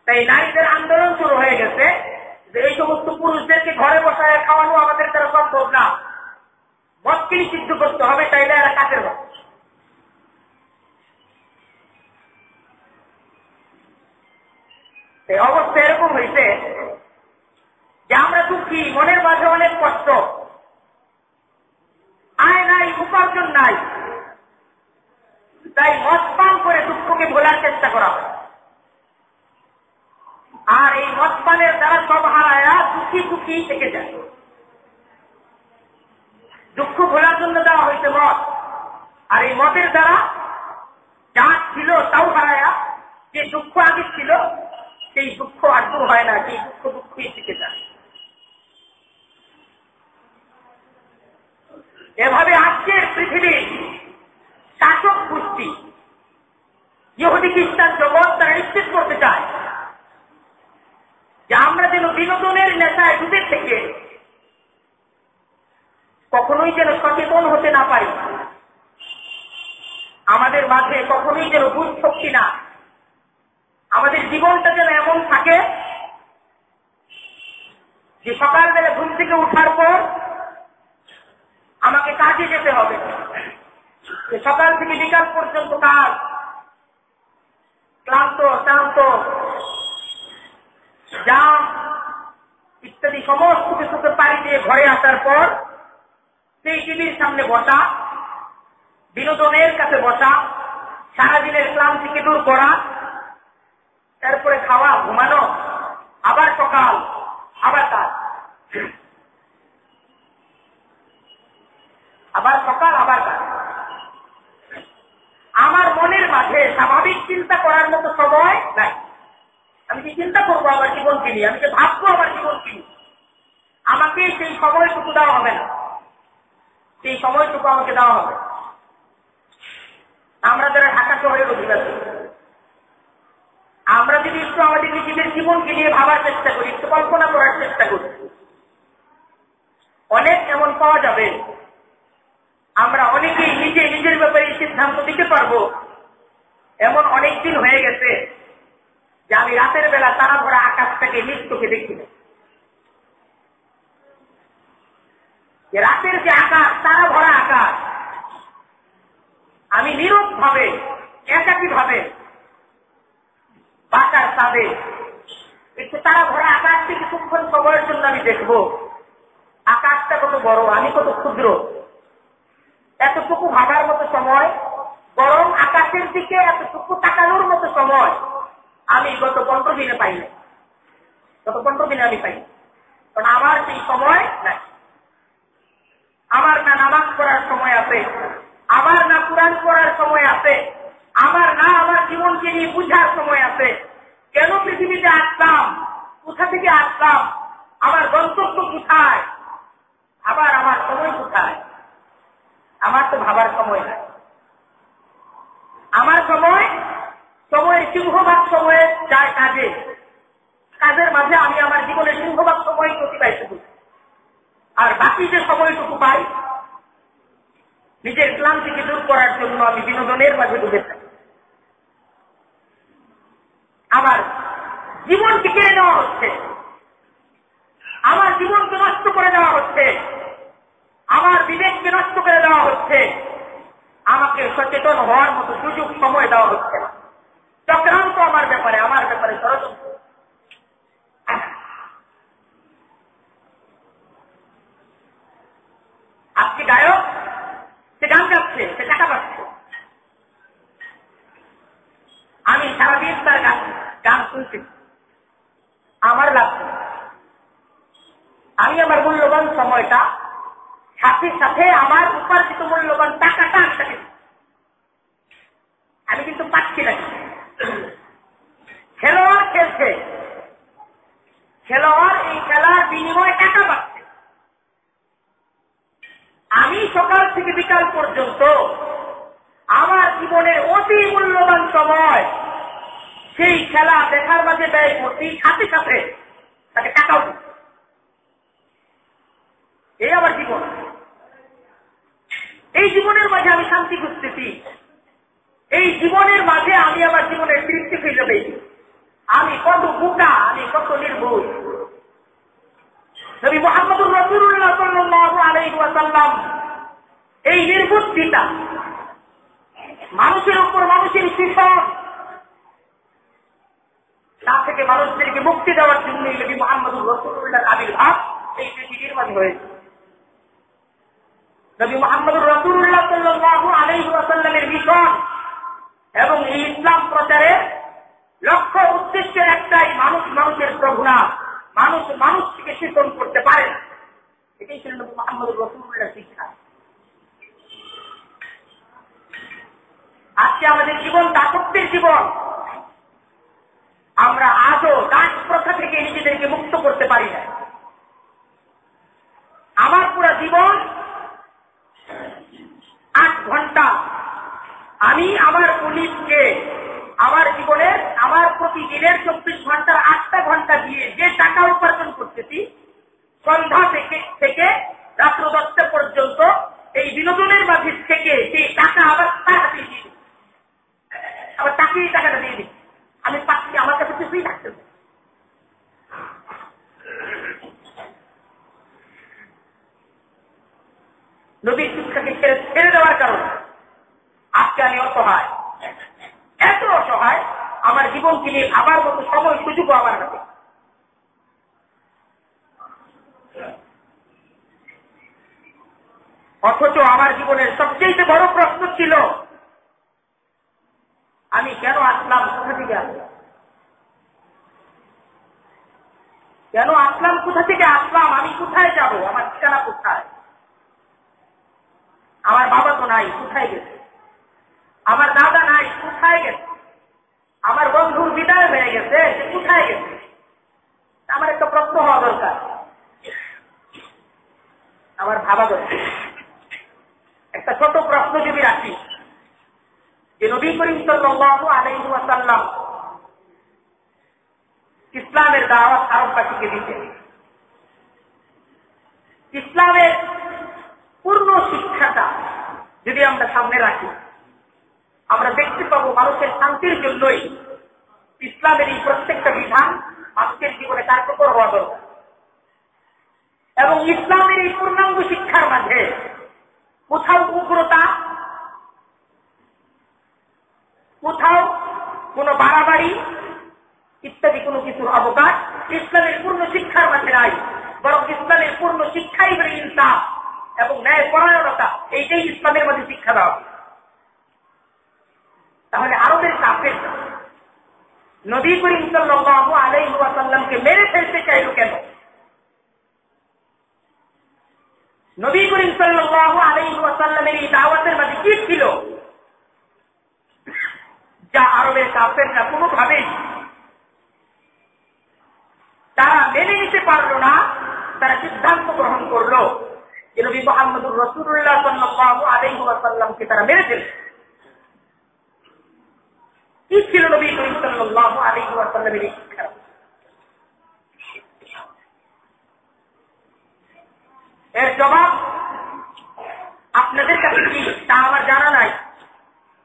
তাই নারীদের আন্দোলন শুরু হয়ে গেছে যে এই সমস্ত পুরুষদেরকে ঘরে বসায় খাওয়ানো আমাদের দ্বারা সম্ভব না, মদকে নিষিদ্ধ করতে হবে, তাইলে এরা কাজের মত। এই অবস্থা এরকম হয়েছে যে আমরা দুঃখী, মনের মাঝে অনেক কষ্ট, আয় নাই, উপার্জন নাই, তাই মদ পান করে দুঃখকে ভোলার চেষ্টা করা হয়। আর এই মদ পানের দ্বারা সব হারায়া দুঃখী দুঃখী থেকে যায়। দুঃখ ভোলার জন্য দেওয়া হয়েছে মদ, আর এই মদের দ্বারা যা ছিল তাও হারায়া, যে দুঃখ আগে ছিল সেই দুঃখ আর দূর হয় না, সেই দুঃখ দুঃখই থেকে যায়। এভাবে আজকের পৃথিবীর শাসক গোষ্ঠী ইহুদি খ্রিস্টান জগৎ তারা নিশ্চিত করতে চায় যে আমরা যেন বিনোদনের নেশায় ডুবে থেকে কখনোই যেন সচেতন হতে না পারি, আমাদের মাঝে কখনোই যেন বুঝ শক্তি না, আমাদের জীবনটা যেন এমন থাকে যে সকালবেলা ঘুম থেকে উঠার পর আমাকে কাজে যেতে হবে, সকাল থেকে বিকাল পর্যন্ত কাজ, ক্লান্ত শ্রান্ত জাম ইত্যাদি সমস্ত কিছুকে পাড়ি দিয়ে ঘরে আসার পর সেই টিভির সামনে বসা, বিনোদনের কাছে বসা, সারাদিনের ক্লান্তিকে দূর করা, তারপরে খাওয়া, ঘুমানো, আবার সকাল, আবার কাজ, আবার সকাল, আবার কাজ। আমার মনের মাঝে স্বাভাবিক চিন্তা করার মতো সময় নাই। আমি কি চিন্তা করবো আমার জীবনকে নিয়ে, আমি যে ভাববো আমার জীবনকে নিয়ে, আমাকে সেই সময়টুকু দেওয়া হবে না, সেই সময়টুকু আমাকে দেওয়া হবে। আমরা যারা ঢাকা শহরের অধিবাসী, আমরা যদি একটু আমাদের নিজেদের জীবনকে নিয়ে ভাবার চেষ্টা করি, একটু কল্পনা করার চেষ্টা করি, অনেক এমন পাওয়া যাবে আমরা অনেকেই নিজের ব্যাপারে সিদ্ধান্ত দিতে পারবো। এমন অনেক দিন হয়ে গেছে যে আমি রাতের বেলা তারা ভরা আকাশটাকে নিজ চোখে দেখি না। রাতের যে আকাশ, তারা ভরা আকাশ, আমি নীরব ভাবে একাকী ভাবে বাঁকার চাঁদে একটু তারা ভরা আকাশকে কিছুক্ষণ সময়ের জন্য আমি দেখবো। আকাশটা কত বড়, আমি কত ক্ষুদ্র, এতটুকু ভাবার মতো সময়, বরং আকাশের দিকে এতটুকু তাকানোর মতো সময় আমি গত 15 দিনে পাই না। গত 15 দিনে আমি পাই, কারণ আমার সেই সময় নাই। আমার না নামাজ পড়ার সময় আছে, আমার না কোরআন পড়ার সময় আছে, আমার না আমার জীবনকে নিয়ে বুঝার সময় আছে। কেন পৃথিবীতে আসলাম, কোথা থেকে আসলাম, আমার গন্তব্য কোথায়, আবার আমার সময় কোথায়, আমার তো ভাবার সময় নাই। আমার সময়ের সিংহভাগ সময়ে যায় কাজে, কাজের মাঝে আমি আমার জীবনের সিংহভাগ সময় অতিবাহিত করি। আর বাকি যে সময়টুকু পাই নিজের ক্লান্তিকে দূর করার জন্য আমি বিনোদনের মাঝে ডুবে থাকি। আমার জীবনকে কেড়ে নেওয়া হচ্ছে, আমার জীবনকে নষ্ট করে দেওয়া হচ্ছে, আমার বিবেককে নষ্ট করে দেওয়া হচ্ছে, আমাকে সচেতন হওয়ার মতো সুযোগ সময় দেওয়া হচ্ছে না। চক্রান্ত আমার ব্যাপারে ষড়যন্ত্র। আজকে গায়ক, সে গান গাচ্ছে, সে টাকা পাচ্ছে, আমি সারাদিন তার গান শুনছি, আমার লাগছে। আমি আমার মূল্যবান সময়টা সাথে সাথে আমার উপার্জিত মূল্যবান টাকাটা আমি কিন্তু পাচ্ছি না। খেলোয়াড় খেলছে, খেলোয়াড় এই খেলার বিনিময়ে টাকা পাচ্ছে। আমি সকাল থেকে বিকাল পর্যন্ত আমার জীবনের অতি মূল্যবান সময় সেই খেলা দেখার মাঝে ব্যয় করছি, সাথে সাথে তাকে টাকাও দিচ্ছি। এই আমার জীবন। এই জীবনের মাঝে আমি শান্তি খুঁজতেছি, এই জীবনের মাঝে আমি আমার জীবনের তৃপ্তি খুঁজে পেয়েছি। আমি কত বোকা, আমি কত নির্ভুল। নবী মুহাম্মদুর রাসূলুল্লাহ সাল্লাল্লাহু আলাইহি ওয়াসাল্লাম এই নির্বুদ্ধিতা, মানুষের উপর মানুষের শোষণ, তা থেকে মানুষদেরকে মুক্তি দেওয়ার জন্য নবী মুহাম্মদুর রাসূলুল্লাহর আবির্ভাব এই পৃথিবীর মাঝে হয়েছে। নবী মুহাম্মদুর রাসূলুল্লাহ সাল্লাল্লাহু আলাইহি ওয়াসাল্লামের মিশন এবং এই ইসলাম প্রচারের লক্ষ্য উদ্দেশ্যের একটাই, মানুষের প্রভু না, মানুষকে শোষণ করতে পারে। এটাই ছিল নবী মুহাম্মদুর রাসূলুল্লাহর শিক্ষা। আজকে আমাদের জীবন দাসত্বের জীবন। আমরা আজও দাস প্রথা থেকে নিজেদেরকে মুক্ত করতে পারি না। আমার পুরো জীবন 8 ঘন্টা আমি আমার পুলিশকে আমার জীবনের, আমার প্রতিদিনের 24 ঘন্টার 8টা ঘন্টা দিয়ে যে টাকা উপার্জন করতেছি, সন্ধ্যা থেকে রাত্র 10টা পর্যন্ত এই বিনোদনের মাঝে থেকে সেই টাকা আবার তার হাতে দিয়ে দিই, আবার তাকেই টাকাটা দিয়ে দিই, আমি পাচ্ছি, আমার কাছে কিছুই থাকতে হবে। নবীর শিক্ষাকে ছেড়ে দেওয়ার কারণে আজকে আমি অসহায়, এত অসহায়, আমার জীবনকে নিয়ে ভাবার মতো সময় সুযোগও আমার কাছে। অথচ আমার জীবনের সবচেয়ে বড় প্রশ্ন ছিল, আমি কেন আসলাম, কোথা থেকে আসলাম, কেন আসলাম, কোথা থেকে আসলাম, আমি কোথায় যাব, আমার ঠিকানা কোথায়, আমার বাবা তো নাই, কোথায় গেছে, আমার দাদা নাই, কোথায় গেছে, আমার বন্ধুর বিদায় হয়ে গেছে, কোথায় গেছে, আমার একটা প্রশ্ন হওয়া দরকার, আমার ভাবা দরকার। একটা ছোট প্রশ্ন যদি রাখি, যে নবী করিম সাল্লাল্লাহু আলাইহি ওয়াসাল্লাম ইসলামের দাওয়াত আরববাসীকে দিতেন, ইসলামের পূর্ণ শিক্ষাটা যদি আমরা সামনে রাখি, আমরা দেখতে পাবো মানুষের শান্তির জন্যই ইসলামের এই প্রত্যেকটা বিধান মানুষের জীবনে কার্যকর হওয়া দরকার। এবং ইসলামের এই পূর্ণাঙ্গ শিক্ষার মাঝে কোথাও উগ্রতা, কোথাও কোন বাড়াবাড়ি ইত্যাদি কোনো কিছুর অবকাশ ইসলামের পূর্ণ শিক্ষার মাঝে নাই, বরং ইসলামের পূর্ণ শিক্ষাই হল ইনসাফ এবং ন্যায় পরায়ণতা, এইটাই ইসলামের মধ্যে শিক্ষা দেওয়া। তাহলে আরবের কাফের নবী করিম সাল্লাল্লাহু আলাইহি ওয়াসাল্লামকে মেরে ফেলতে চাইল কেন? নবী করিম সাল্লাল্লাহু আলাইহি ওয়াসাল্লামের এই দাওয়াতের মাঝে কি ছিল যা আরবের কাফেররা কোনোভাবেই তারা মেনে নিতে পারলো না? তারা সিদ্ধান্ত গ্রহণ করলো যে নবী মুহাম্মদুর রাসূলুল্লাহ সাল্লাল্লাহু আলাইহি ওয়াসাল্লামকে তারা মেরে ফেলবে। কি ছিল নবী করিম সাল্লাল্লাহু আলাইহি ওয়াসাল্লামের শিক্ষা? এর জবাব আপনাদের কাছে কি তা আমার জানা নাই,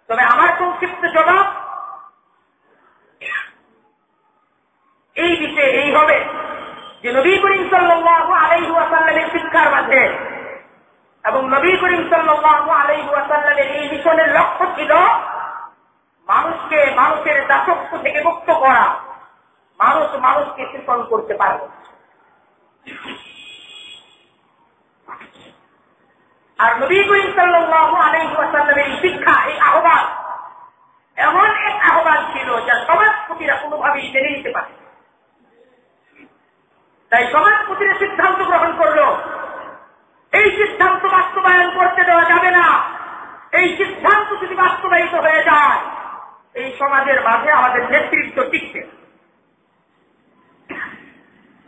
তবে আমার সংক্ষিপ্ত জবাব এই বিষয়ে এই হবে যে নবী করিম সাল্লাল্লাহু আলাইহি ওয়াসাল্লামের শিক্ষার মাঝে এবং নবী করিম সাল্লাল্লাহু আলাইহি ওয়াসাল্লামের এই মিশনের লক্ষ্য ছিল মানুষকে মানুষের দাসত্ব থেকে মুক্ত করা, মানুষ মানুষকে শোষণ করতে পারবে। আর নবী করিম সাল্লাল্লাহু আলাইহি ওয়াসাল্লামের শিক্ষা, এই আহ্বান এমন এক আহ্বান ছিল যা সমাজপতিরা কোনোভাবেই মেনে নিতে পারে। তাই সমাজপতিরা সিদ্ধান্ত গ্রহণ করলো এই সিদ্ধান্ত বাস্তবায়ন করতে দেওয়া যাবে না। এই সিদ্ধান্ত যদি বাস্তবায়িত হয়ে যায় এই সমাজের মাঝে আমাদের নেতৃত্ব টিকবে।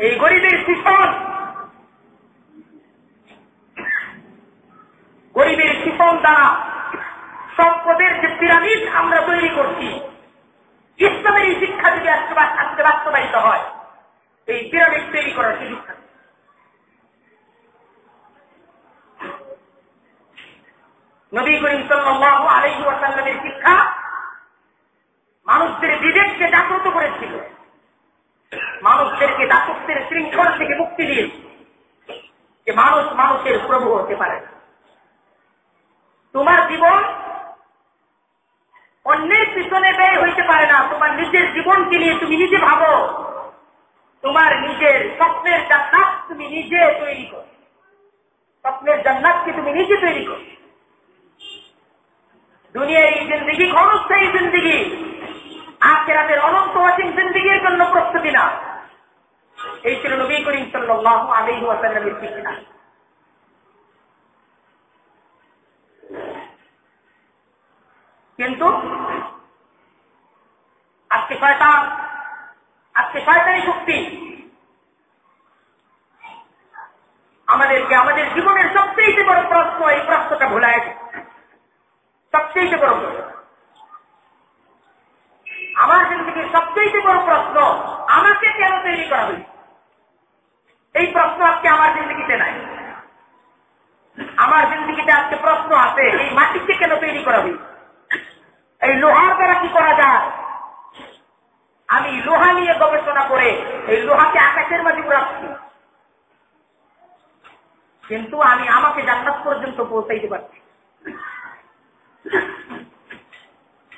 এই গরিবের শোষণ, গরিবের শোষণ দ্বারা সম্পদের যে পিরামিড আমরা তৈরি করছি, ইসলামের এই শিক্ষা যদি আজকে বাস্তবায়িত হয় এই পিরামিড তৈরি করার সুযোগ থাকে। নবী করিম সাল্লাল্লাহু আলাইহি ওয়াসাল্লামের শিক্ষা মানুষদের বিবেককে জাগ্রত করেছিল, মানুষদেরকে দাসত্বের শৃঙ্খল থেকে মুক্তি দিয়েছে যে মানুষ মানুষের প্রভু হতে পারে না। তোমার জীবন অন্যের পিছনে ব্যয় হইতে পারে না, তোমার নিজের জীবনকে নিয়ে তুমি নিজে ভাবো, তোমার নিজের স্বপ্নের জান্নাত তুমি নিজে তৈরি করো, স্বপ্নের জান্নাতকে তুমি নিজে তৈরি করো। দুনিয়ার এই জিন্দেগি ক্ষণস্থায়ী জিন্দেগি, আখিরাতের অনন্ত অসীম জিন্দেগির জন্য প্রস্তুতি না। এই ছিল নবী করিম সাল্লাল্লাহু আলাইহি ওয়াসাল্লামের শিক্ষা। কিন্তু আজকে শয়তানি শক্তি আমাদেরকে আমাদের জীবনের সবচেয়ে বড় প্রশ্ন, এই প্রশ্নটা ভুলায় গেছে। সবচেয়ে বড় প্রশ্ন, আমার জিন্দেগির সবচেয়ে বড় প্রশ্ন, আমাকে কেন তৈরি করা হয়েছে? এই প্রশ্ন আজকে আমার জিন্দেগিতে নাই। আমার জিন্দিগিতে আজকে প্রশ্ন আছে, এই মাটিকে কেন তৈরি করা হয়েছে? এই লোহার দ্বারা কি করা যায়? আমি লোহা নিয়ে গবেষণা করে এই লোহাকে আকাশের মাঝে উড়াচ্ছি, কিন্তু আমি আমাকে জান্নাত পর্যন্ত পৌঁছাইতে পারছি।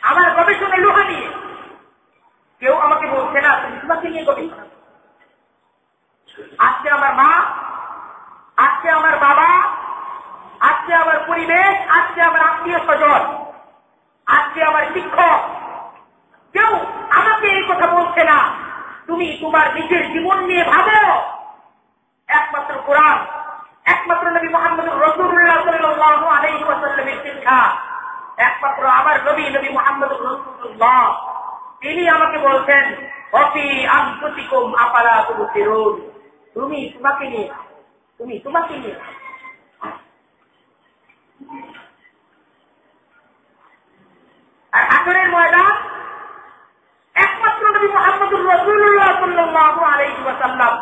আমার গবেষণা লোহা নিয়ে, কেউ আমাকে বলছে না তুমি তোমাকে নিয়ে গবেষণা। আজকে আমার মা, আজকে আমার বাবা, আজকে আমার পরিবেশ, আজকে আমার আত্মীয় স্বজন, আজকে আমার শিক্ষক, কেউ আমাকে এই কথা বলছে না তুমি তোমার নিজের জীবন নিয়ে ভাবো। একমাত্র কোরআন, একমাত্র নবী মুহাম্মদুর রাসূলুল্লাহ সাল্লাল্লাহু আলাইহি ওয়াসাল্লামের শিক্ষা, একমাত্র আমার নবী নবী মুহাম্মদুর রাসূলুল্লাহ, তিনি আমাকে বলছেন ওয়াফি আনফুসিকুম আফালা তুবসিরুন, তুমি তোমাকে নিয়ে, তুমি তোমাকে নিয়ে। আর হাসরের ময়দান একমাত্র নবী মুহাম্মদুর রাসূলুল্লাহ সাল্লাল্লাহু আলাইহি ওয়াসাল্লাম,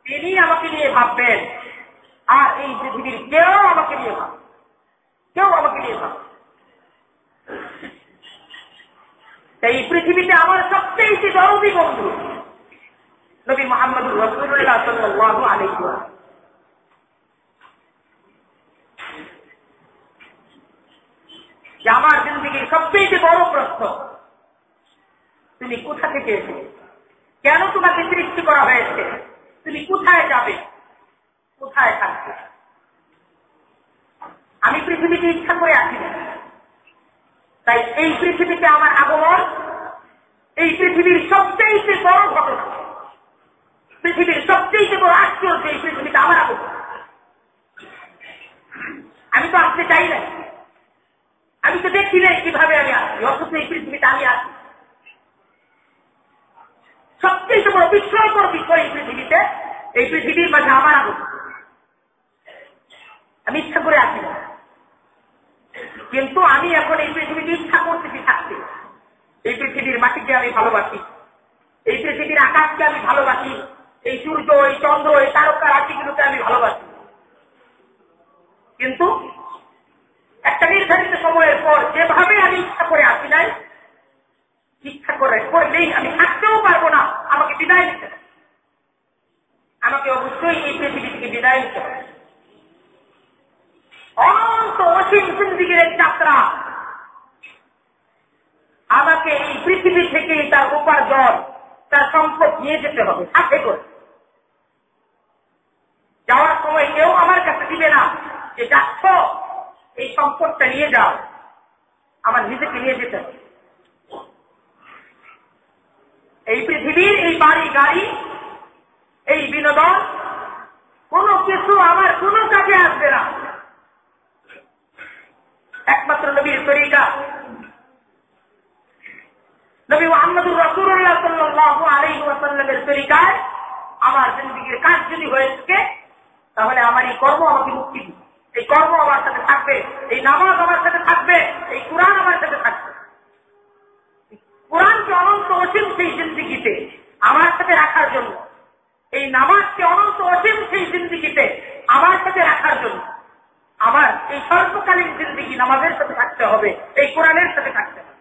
তিনি আমাকে নিয়ে ভাববেন। আর এই পৃথিবীর কেউ আমাকে নিয়ে ভাবে, কেউ আমাকে নিয়ে ভাবে। এই পৃথিবীতে আমার সবচেয়ে দরদি বন্ধু নবী মুহাম্মদুর রাসূলুল্লাহ সাল্লাল্লাহু আলাইহি ওয়াসাল্লাম। আমার জিন্দেগির সবচেয়ে বড় প্রশ্ন, তুমি কোথা থেকে এসেছো? কেন তোমাকে সৃষ্টি করা হয়েছে? তুমি কোথায় যাবে? কোথায় থাকবে? আমি পৃথিবীতে ইচ্ছা করে আসি না, তাই এই পৃথিবীতে আমার আগমন এই পৃথিবীর সবচেয়ে বড় ঘটনা, পৃথিবীর সবচেয়ে বড় আশ্চর্য এই পৃথিবীতে আমার আগমন। আমি তো আসতে চাই না, আমি তো দেখি নাই কিভাবে আমি আসি, অথচ এই পৃথিবীতে আমি আসি। সবচেয়ে বড় বিস্ময়কর বিষয় এই পৃথিবীতে, এই পৃথিবীর মাঝে আমার আগমন। আমি ইচ্ছা করে আসি না, কিন্তু আমি এখন এই পৃথিবীতে ইচ্ছা করতেছি থাকতে। এই পৃথিবীর মাটিকে আমি ভালোবাসি, এই পৃথিবীর আকাশকে আমি ভালোবাসি, এই সূর্য, এই চন্দ্র, এই তারকা রাশিগুলোকে আমি ভালোবাসি। কিন্তু একটা নির্ধারিত সময়ের পর যেভাবে আমি ইচ্ছা করে আসি নাই, ইচ্ছা করলেই আমি থাকতেও পারবো না, আমাকে বিদায় নিতে হবে। আমাকে অবশ্যই এই পৃথিবী থেকে বিদায় নিতে হবে। অনন্ত অসীম জিন্দেগীর এক যাত্রা, আমাকে এই পৃথিবী থেকে তার উপার্জন, তার সম্পদ নিয়ে যেতে হবে সাথে করে। যাওয়ার সময় কেউ আমার কাছে দিবে না যে যাচ্ছ এই সম্পদটা নিয়ে যাও, আমার নিজেকে নিয়ে যেতে হবে। এই পৃথিবীর এই বাড়ি গাড়ি, এই বিনোদন, কোনো কিছু আমার কোনো কাজে আসবে না। একমাত্র নবীর তরিকা, নবী মুহাম্মদুর রাসূলুল্লাহ সাল্লাল্লাহু আলাইহি ওয়াসাল্লামের তরিকায় আমার জিন্দেগীর কাজ যদি হয়ে থাকে, তাহলে আমার এই কর্ম আমাকে মুক্তি দিবে। এই কর্ম আমার সাথে থাকবে, এই নামাজ আমার সাথে থাকবে, এই কোরআন আমার সাথে থাকবে। কোরআনকে অনন্ত অসীম সেই জিন্দেগিতে আমার সাথে রাখার জন্য, এই নামাজকে অনন্ত অসীম সেই জিন্দেগিতে আমার সাথে রাখার জন্য, আমার এই স্বল্পকালীন জিন্দেগি নামাজের সাথে থাকতে হবে, এই কোরআনের সাথে থাকতে হবে।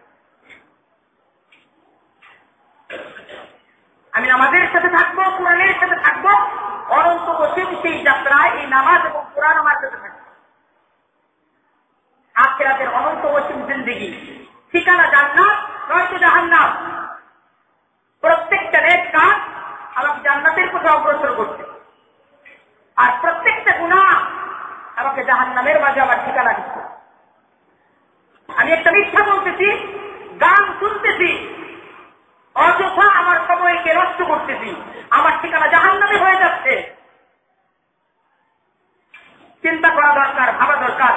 আমি নামাজের সাথে থাকবো, কোরআনের সাথে থাকবো, অনন্ত অসীম সেই যাত্রায় এই নামাজ এবং কোরআন আমার সাথে থাকবে। আখিরাতের অনন্ত অসীম জিন্দেগি, ঠিকানা জান্নাত নয়তো জাহান্নাম। প্রত্যেকটা নেক কাজ আমাকে জান্নাতের পথে অগ্রসর করছে, আর প্রত্যেকটা গুনাহ আমাকে জাহান্নামের মাঝে আমার ঠিকানা দিচ্ছে। আমি একটা মিথ্যা বলতেছি, গান শুনতেছি, অযথা আমার সময়কে নষ্ট করতেছি, আমার ঠিকানা জাহান্নামে হয়ে যাচ্ছে। চিন্তা করা দরকার, ভাবা দরকার,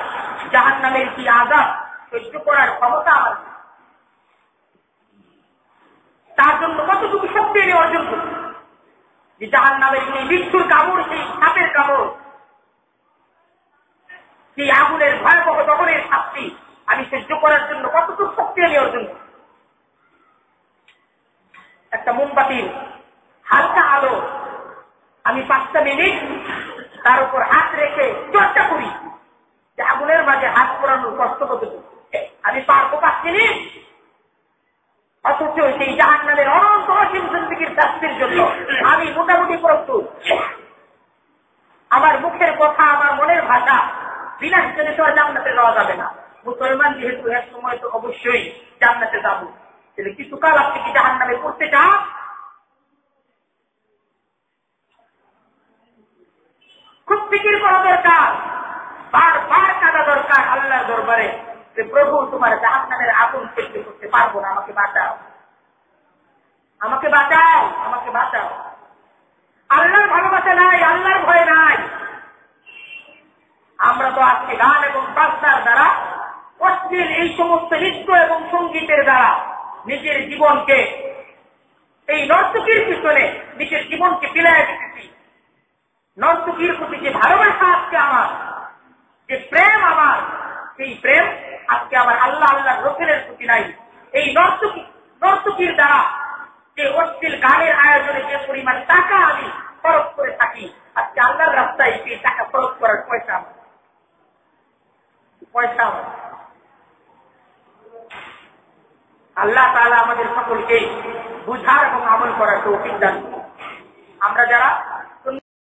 জাহান্নামের কি আযাব সহ্য করার ক্ষমতা আমার, তার জন্য কতটুকু শক্তি আমি অর্জন করছি, যে জাহান্নামের সেই মৃত্যুর কামড়, সেই সাপের কামড়, সেই আগুনের ভয়াবহ দহনের শাস্তি আমি সহ্য করার জন্য কতটুকু শক্তি আমি অর্জন করছি। একটা মোমবাতির হালকা আলো আমি 5টা মিনিট তার উপর হাত রেখে চর্চা করি, আগুনের মাঝে হাত পোড়ানোর কষ্ট কতটুকু আমি পারবো পাচ্ছিনি, অথচ সেই জাহান্নামের অনন্ত অসীম জিন্দেগীর শাস্তির জন্য আমি মোটামুটি প্রস্তুত। আমার মুখের কথা, আমার মনের ভাষা বিনা হিসেবে তো জান্নাতে যাওয়া যাবে না। মুসলমান যেহেতু এক সময় তো অবশ্যই জান্নাতে যাবো, তাহলে কিছুকাল আপনি কি জাহান্নামে পড়তে চান? খুব ফিকির করা দরকার, বারবার কাঁদা দরকার আল্লাহর দরবারে যে প্রভু তোমার জাহান্নামের আগুন সহ্য করতে পারবো না, আমাকে বাঁচাও, আমাকে বাঁচাও, আমাকে বাঁচাও। আল্লাহর ভালোবাসা নাই, আল্লাহর ভয় নাই। আমরা তো আজকে গান এবং বাজনার দ্বারা, অশ্লীল এই সমস্ত নৃত্য এবং সঙ্গীতের দ্বারা নিজের জীবনকে, এই নর্তকীর পিছনে নিজের জীবনকে বিলায় দিতেছি। নর্তকীর প্রতি যে ভালোবাসা আজকে আমার, যে প্রেম আমার, সেই প্রেম আজকে আমার আল্লাহ আল্লাহর রসুলের প্রতি নাই। এই নর্তকীর দ্বারা যে অশ্লীল গানের আয়োজনে যে পরিমাণ টাকা আমি খরচ করে থাকি, আজকে আল্লাহর রাস্তায় সেই টাকা খরচ করার পয়সা আল্লাহ তাআলা আমাদের সকলকে বুঝার এবং আমল করার তৌফিক দান করুন। আমরা যারা